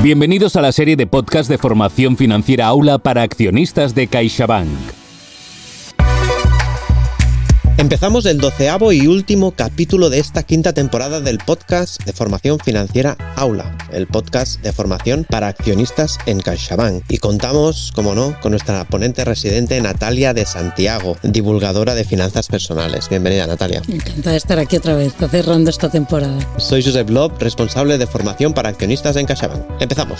Bienvenidos a la serie de podcast de formación financiera Aula para accionistas de CaixaBank. Empezamos el 12º y último capítulo de esta quinta temporada del podcast de formación financiera Aula, el podcast de formación para accionistas en CaixaBank. Y contamos, como no, con nuestra ponente residente Natalia de Santiago, divulgadora de finanzas personales. Bienvenida, Natalia. Encantada de estar aquí otra vez, cerrando esta temporada. Soy Josep Lob, responsable de formación para accionistas en CaixaBank. Empezamos.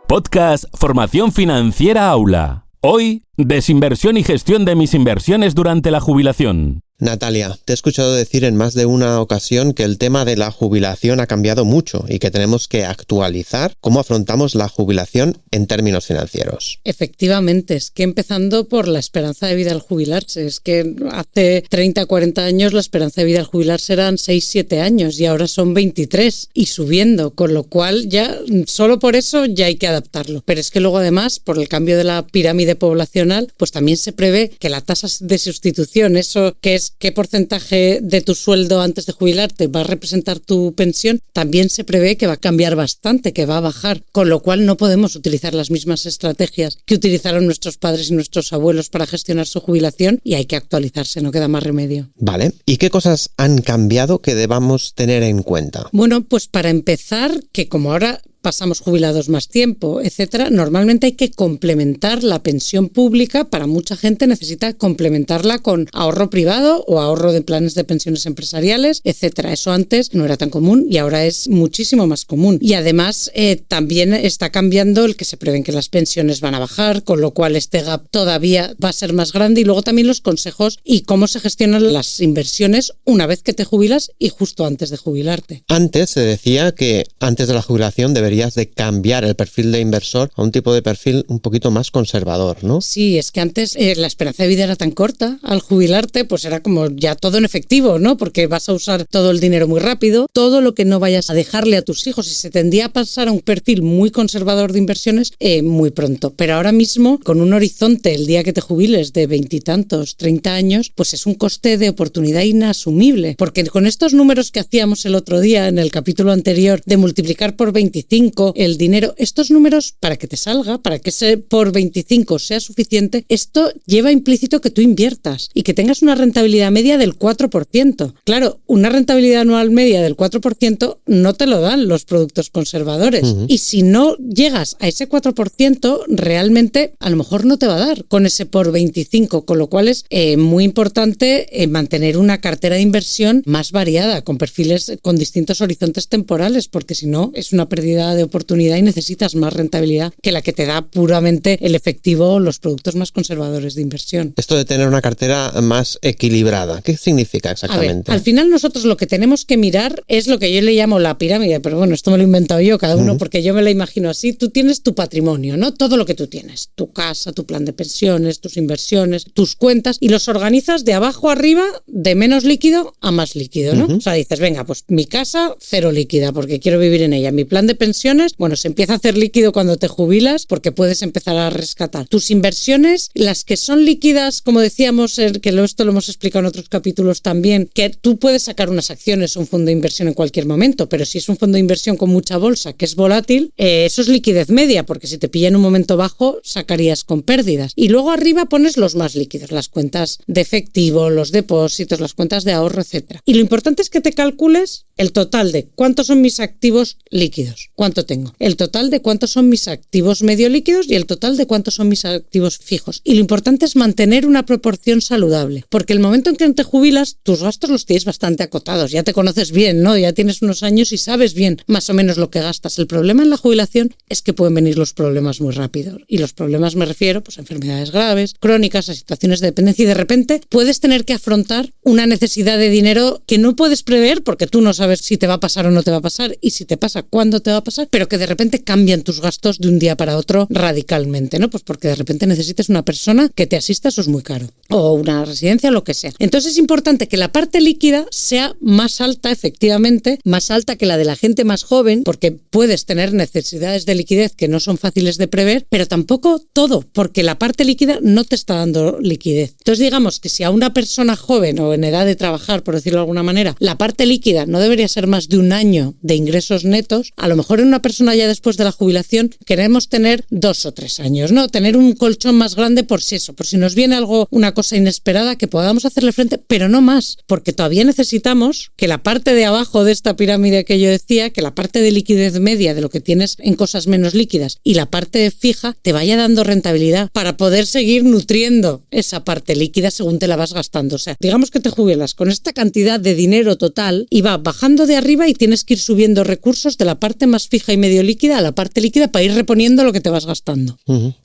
Podcast Formación Financiera Aula. Hoy, desinversión y gestión de mis inversiones durante la jubilación. Natalia, te he escuchado decir en más de una ocasión que el tema de la jubilación ha cambiado mucho y que tenemos que actualizar cómo afrontamos la jubilación en términos financieros. Efectivamente, es que empezando por la esperanza de vida al jubilarse, es que hace 30, 40 años la esperanza de vida al jubilarse eran 6, 7 años y ahora son 23 y subiendo, con lo cual ya solo por eso ya hay que adaptarlo. Pero es que luego además, por el cambio de la pirámide poblacional, pues también se prevé que la tasa de sustitución, eso que es qué porcentaje de tu sueldo antes de jubilarte va a representar tu pensión, también se prevé que va a cambiar bastante, que va a bajar, con lo cual no podemos utilizar las mismas estrategias que utilizaron nuestros padres y nuestros abuelos para gestionar su jubilación y hay que actualizarse, no queda más remedio. Vale, ¿y qué cosas han cambiado que debamos tener en cuenta? Bueno, pues para empezar, que como ahora pasamos jubilados más tiempo, etcétera, normalmente hay que complementar la pensión pública. Para mucha gente necesita complementarla con ahorro privado o ahorro de planes de pensiones empresariales, etcétera. Eso antes no era tan común y ahora es muchísimo más común. Y además también está cambiando el que se prevén que las pensiones van a bajar, con lo cual este gap todavía va a ser más grande. Y luego también los consejos y cómo se gestionan las inversiones una vez que te jubilas y justo antes de jubilarte. Antes se decía que antes de la jubilación deberías de cambiar el perfil de inversor a un tipo de perfil un poquito más conservador, ¿no? Sí, es que antes la esperanza de vida era tan corta. Al jubilarte, pues era como ya todo en efectivo, ¿no? Porque vas a usar todo el dinero muy rápido, todo lo que no vayas a dejarle a tus hijos y se tendía a pasar a un perfil muy conservador de inversiones muy pronto. Pero ahora mismo, con un horizonte el día que te jubiles de 20 y tantos, 30 años, pues es un coste de oportunidad inasumible. Porque con estos números que hacíamos el otro día en el capítulo anterior de multiplicar por 25 el dinero, estos números para que te salga, para que ese por 25 sea suficiente, esto lleva implícito que tú inviertas y que tengas una rentabilidad media del 4%. Claro, una rentabilidad anual media del 4% no te lo dan los productos conservadores. Y si no llegas a ese 4%, realmente a lo mejor no te va a dar con ese por 25, con lo cual es muy importante mantener una cartera de inversión más variada, con perfiles con distintos horizontes temporales, porque si no es una pérdida de oportunidad y necesitas más rentabilidad que la que te da puramente el efectivo o los productos más conservadores de inversión. Esto de tener una cartera más equilibrada, ¿qué significa exactamente? A ver, al final nosotros lo que tenemos que mirar es lo que yo le llamo la pirámide, pero bueno, esto me lo he inventado yo, cada uno, porque yo me la imagino así. Tú tienes tu patrimonio, ¿no? Todo lo que tú tienes, tu casa, tu plan de pensiones, tus inversiones, tus cuentas, y los organizas de abajo a arriba, de menos líquido a más líquido, ¿no? O sea, dices, venga, pues mi casa, cero líquida, porque quiero vivir en ella. Mi plan de pensiones, bueno, se empieza a hacer líquido cuando te jubilas porque puedes empezar a rescatar. Tus inversiones, las que son líquidas, como decíamos, que esto lo hemos explicado en otros capítulos también, que tú puedes sacar unas acciones o un fondo de inversión en cualquier momento, pero si es un fondo de inversión con mucha bolsa, que es volátil, eso es liquidez media, porque si te pilla en un momento bajo, sacarías con pérdidas. Y luego arriba pones los más líquidos, las cuentas de efectivo, los depósitos, las cuentas de ahorro, etcétera. Y lo importante es que te calcules el total de cuántos son mis activos líquidos, cuánto tengo, el total de cuántos son mis activos medio líquidos y el total de cuántos son mis activos fijos. Y lo importante es mantener una proporción saludable, porque el momento en que te jubilas, tus gastos los tienes bastante acotados, ya te conoces bien, ¿no? Ya tienes unos años y sabes bien más o menos lo que gastas. El problema en la jubilación es que pueden venir los problemas muy rápido, y los problemas me refiero pues a enfermedades graves, crónicas, a situaciones de dependencia, y de repente puedes tener que afrontar una necesidad de dinero que no puedes prever porque tú no sabes si te va a pasar o no te va a pasar, y si te pasa, cuándo te va a pasar, pero que de repente cambian tus gastos de un día para otro radicalmente, ¿no? Pues porque de repente necesites una persona que te asista, eso es muy caro, o una residencia, lo que sea. Entonces es importante que la parte líquida sea más alta, efectivamente, más alta que la de la gente más joven, porque puedes tener necesidades de liquidez que no son fáciles de prever, pero tampoco todo, porque la parte líquida no te está dando liquidez. Entonces digamos que si a una persona joven o en edad de trabajar, por decirlo de alguna manera, la parte líquida no debería debería ser más de un año de ingresos netos, a lo mejor en una persona ya después de la jubilación queremos tener 2 o 3 años, ¿no? Tener un colchón más grande por si nos viene algo, una cosa inesperada, que podamos hacerle frente, pero no más, porque todavía necesitamos que la parte de abajo de esta pirámide que yo decía, que la parte de liquidez media de lo que tienes en cosas menos líquidas y la parte fija te vaya dando rentabilidad para poder seguir nutriendo esa parte líquida según te la vas gastando. O sea, digamos que te jubilas con esta cantidad de dinero total y va bajando de arriba y tienes que ir subiendo recursos de la parte más fija y medio líquida a la parte líquida para ir reponiendo lo que te vas gastando.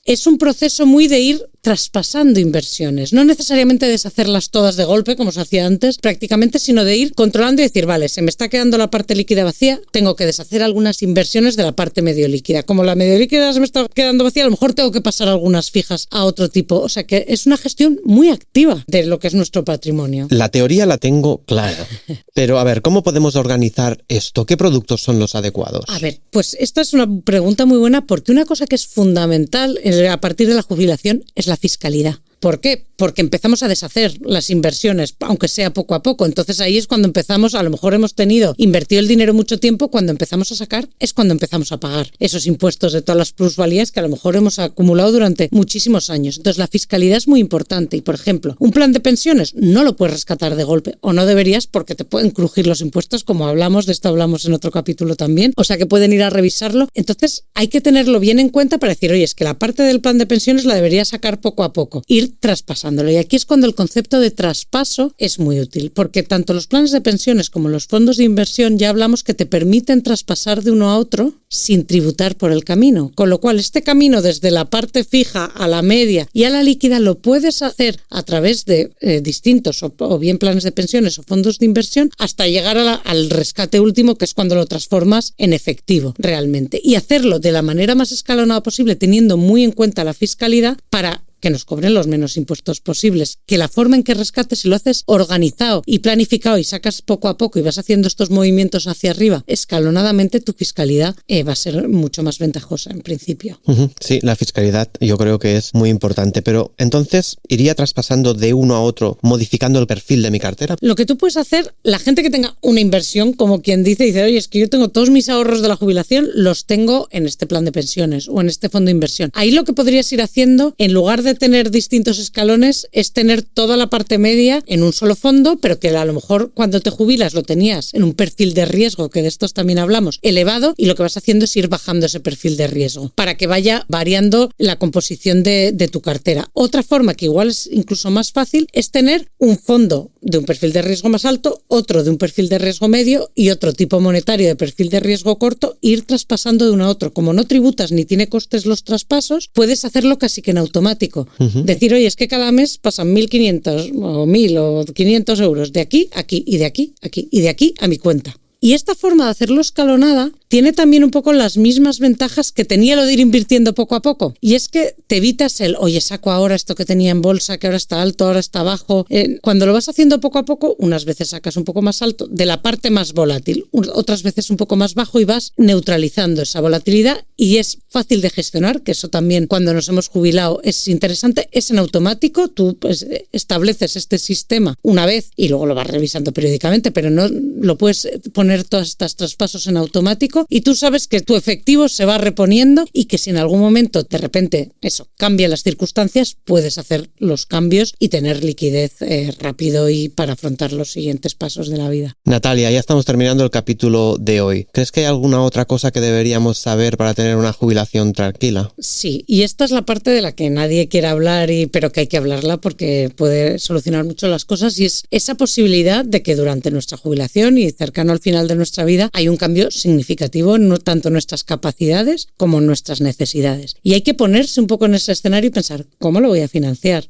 Es un proceso muy de ir traspasando inversiones, no necesariamente deshacerlas todas de golpe como se hacía antes prácticamente, sino de ir controlando y decir, vale, se me está quedando la parte líquida vacía, tengo que deshacer algunas inversiones de la parte medio líquida. Como la medio líquida se me está quedando vacía, a lo mejor tengo que pasar algunas fijas a otro tipo. O sea que es una gestión muy activa de lo que es nuestro patrimonio. La teoría la tengo clara, pero a ver, ¿cómo podemos organizar esto? ¿Qué productos son los adecuados? A ver, pues esta es una pregunta muy buena, porque una cosa que es fundamental a partir de la jubilación es la fiscalidad. ¿Por qué? Porque empezamos a deshacer las inversiones, aunque sea poco a poco. Entonces ahí es cuando empezamos, a lo mejor hemos invertido el dinero mucho tiempo, cuando empezamos a sacar es cuando empezamos a pagar esos impuestos de todas las plusvalías que a lo mejor hemos acumulado durante muchísimos años. Entonces la fiscalidad es muy importante y, por ejemplo, un plan de pensiones no lo puedes rescatar de golpe, o no deberías, porque te pueden crujir los impuestos, como hablamos, de esto hablamos en otro capítulo también, o sea que pueden ir a revisarlo. Entonces hay que tenerlo bien en cuenta para decir, oye, es que la parte del plan de pensiones la debería sacar poco a poco, ir traspasándolo. Y aquí es cuando el concepto de traspaso es muy útil, porque tanto los planes de pensiones como los fondos de inversión ya hablamos que te permiten traspasar de uno a otro sin tributar por el camino, con lo cual este camino desde la parte fija a la media y a la líquida lo puedes hacer a través de distintos o bien planes de pensiones o fondos de inversión hasta llegar al rescate último, que es cuando lo transformas en efectivo realmente, y hacerlo de la manera más escalonada posible, teniendo muy en cuenta la fiscalidad para que nos cobren los menos impuestos posibles, que la forma en que rescates, si lo haces organizado y planificado y sacas poco a poco y vas haciendo estos movimientos hacia arriba escalonadamente, tu fiscalidad va a ser mucho más ventajosa en principio. Sí, la fiscalidad yo creo que es muy importante, pero entonces iría traspasando de uno a otro, modificando el perfil de mi cartera. Lo que tú puedes hacer, la gente que tenga una inversión, como quien dice, oye, es que yo tengo todos mis ahorros de la jubilación, los tengo en este plan de pensiones o en este fondo de inversión. Ahí lo que podrías ir haciendo, en lugar de tener distintos escalones, es tener toda la parte media en un solo fondo, pero que a lo mejor cuando te jubilas lo tenías en un perfil de riesgo, que de estos también hablamos, elevado, y lo que vas haciendo es ir bajando ese perfil de riesgo para que vaya variando la composición de tu cartera. Otra forma que igual es incluso más fácil es tener un fondo de un perfil de riesgo más alto, otro de un perfil de riesgo medio y otro tipo monetario de perfil de riesgo corto, ir traspasando de uno a otro. Como no tributas ni tiene costes los traspasos, puedes hacerlo casi que en automático. Decir, oye, es que cada mes pasan 1.500 o 1.000 o 500 euros de aquí a aquí y de aquí a aquí y de aquí a mi cuenta. Y esta forma de hacerlo escalonada tiene también un poco las mismas ventajas que tenía lo de ir invirtiendo poco a poco. Y es que te evitas oye, saco ahora esto que tenía en bolsa, que ahora está alto, ahora está bajo. Cuando lo vas haciendo poco a poco, unas veces sacas un poco más alto de la parte más volátil, otras veces un poco más bajo, y vas neutralizando esa volatilidad, y es fácil de gestionar, que eso también cuando nos hemos jubilado es interesante. Es en automático, tú pues, estableces este sistema una vez y luego lo vas revisando periódicamente, pero no lo puedes poner todos estos traspasos en automático, y tú sabes que tu efectivo se va reponiendo y que si en algún momento de repente cambian las circunstancias, puedes hacer los cambios y tener liquidez rápido y para afrontar los siguientes pasos de la vida. Natalia, ya estamos terminando el capítulo de hoy. ¿Crees que hay alguna otra cosa que deberíamos saber para tener una jubilación tranquila? Sí, y esta es la parte de la que nadie quiere hablar, pero que hay que hablarla porque puede solucionar mucho las cosas, y es esa posibilidad de que durante nuestra jubilación y cercano al final de nuestra vida hay un cambio significativo en tanto nuestras capacidades como en nuestras necesidades. Y hay que ponerse un poco en ese escenario y pensar, ¿cómo lo voy a financiar?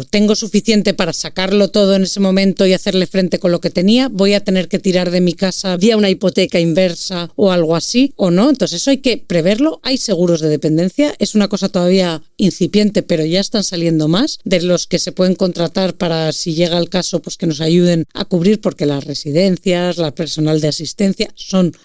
¿Tengo suficiente para sacarlo todo en ese momento y hacerle frente con lo que tenía? ¿Voy a tener que tirar de mi casa vía una hipoteca inversa o algo así o no? Entonces eso hay que preverlo. Hay seguros de dependencia, es una cosa todavía incipiente, pero ya están saliendo más, de los que se pueden contratar para, si llega el caso, pues que nos ayuden a cubrir, porque las residencias, la personal de asistencia,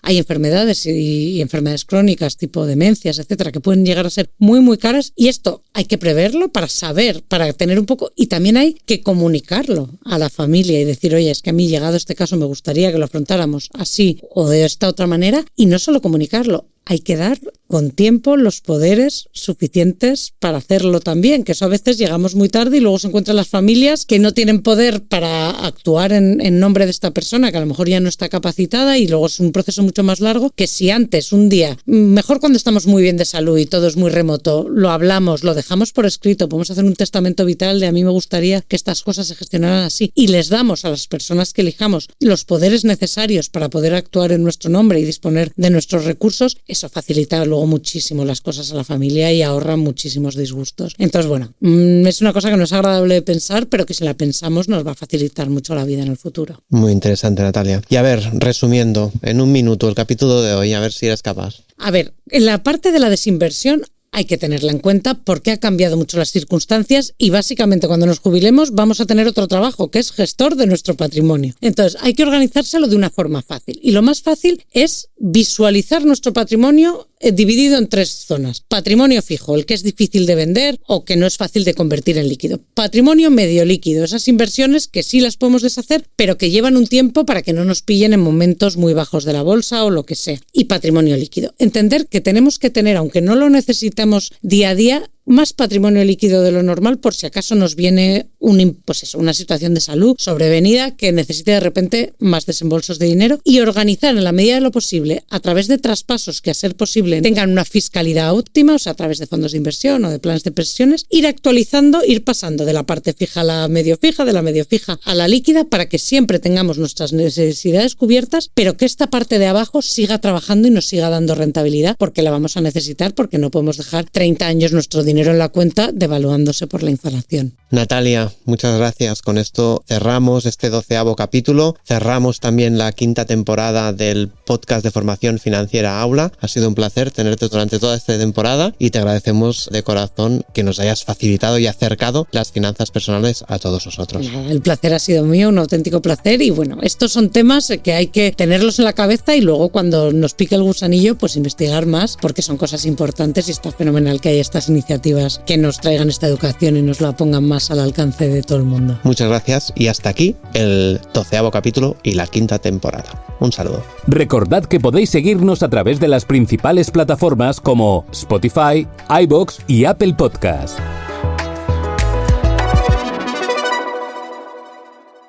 hay enfermedades enfermedades y enfermedades crónicas tipo demencias, etcétera, que pueden llegar a ser muy, muy caras. Y esto hay que preverlo para saber, para tener un poco, y también hay que comunicarlo a la familia y decir, oye, es que a mí llegado este caso me gustaría que lo afrontáramos así o de esta otra manera, y no solo comunicarlo, hay que dar con tiempo los poderes suficientes para hacerlo también, que eso a veces llegamos muy tarde y luego se encuentran las familias que no tienen poder para actuar en nombre de esta persona, que a lo mejor ya no está capacitada, y luego es un proceso mucho más largo que si antes, un día, mejor cuando estamos muy bien de salud y todo es muy remoto, lo hablamos, lo dejamos por escrito, podemos hacer un testamento vital de a mí me gustaría que estas cosas se gestionaran así, y les damos a las personas que elijamos los poderes necesarios para poder actuar en nuestro nombre y disponer de nuestros recursos. Eso facilita luego muchísimo las cosas a la familia y ahorra muchísimos disgustos. Entonces, bueno, es una cosa que no es agradable de pensar, pero que si la pensamos nos va a facilitar mucho la vida en el futuro. Muy interesante, Natalia. Y a ver, resumiendo, en un minuto el capítulo de hoy, a ver si eres capaz. A ver, en la parte de la desinversión hay que tenerla en cuenta porque ha cambiado mucho las circunstancias y básicamente cuando nos jubilemos vamos a tener otro trabajo que es gestor de nuestro patrimonio. Entonces hay que organizárselo de una forma fácil y lo más fácil es visualizar nuestro patrimonio dividido en 3 zonas. Patrimonio fijo, el que es difícil de vender o que no es fácil de convertir en líquido. Patrimonio medio líquido, esas inversiones que sí las podemos deshacer, pero que llevan un tiempo para que no nos pillen en momentos muy bajos de la bolsa o lo que sea. Y patrimonio líquido. Entender que tenemos que tener, aunque no lo necesitamos día a día, más patrimonio líquido de lo normal por si acaso nos viene una situación de salud sobrevenida que necesite de repente más desembolsos de dinero, y organizar en la medida de lo posible a través de traspasos que a ser posible tengan una fiscalidad óptima, o sea, a través de fondos de inversión o de planes de pensiones, ir actualizando, ir pasando de la parte fija a la medio fija, de la medio fija a la líquida para que siempre tengamos nuestras necesidades cubiertas, pero que esta parte de abajo siga trabajando y nos siga dando rentabilidad porque la vamos a necesitar, porque no podemos dejar 30 años nuestro dinero en la cuenta devaluándose por la inflación. Natalia, muchas gracias. Con esto cerramos este 12º capítulo, cerramos también la 5ª temporada del podcast de formación financiera Aula. Ha sido un placer tenerte durante toda esta temporada y te agradecemos de corazón que nos hayas facilitado y acercado las finanzas personales a todos nosotros. El placer ha sido mío, un auténtico placer, y bueno, estos son temas que hay que tenerlos en la cabeza y luego cuando nos pique el gusanillo pues investigar más, porque son cosas importantes y está fenomenal que haya estas iniciativas que nos traigan esta educación y nos la pongan más al alcance de todo el mundo. Muchas gracias y hasta aquí el 12º capítulo y la 5ª temporada. Un saludo. Recordad que podéis seguirnos a través de las principales plataformas como Spotify, iVoox y Apple Podcast.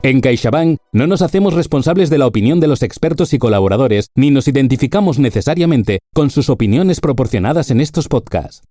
En CaixaBank no nos hacemos responsables de la opinión de los expertos y colaboradores, ni nos identificamos necesariamente con sus opiniones proporcionadas en estos podcasts.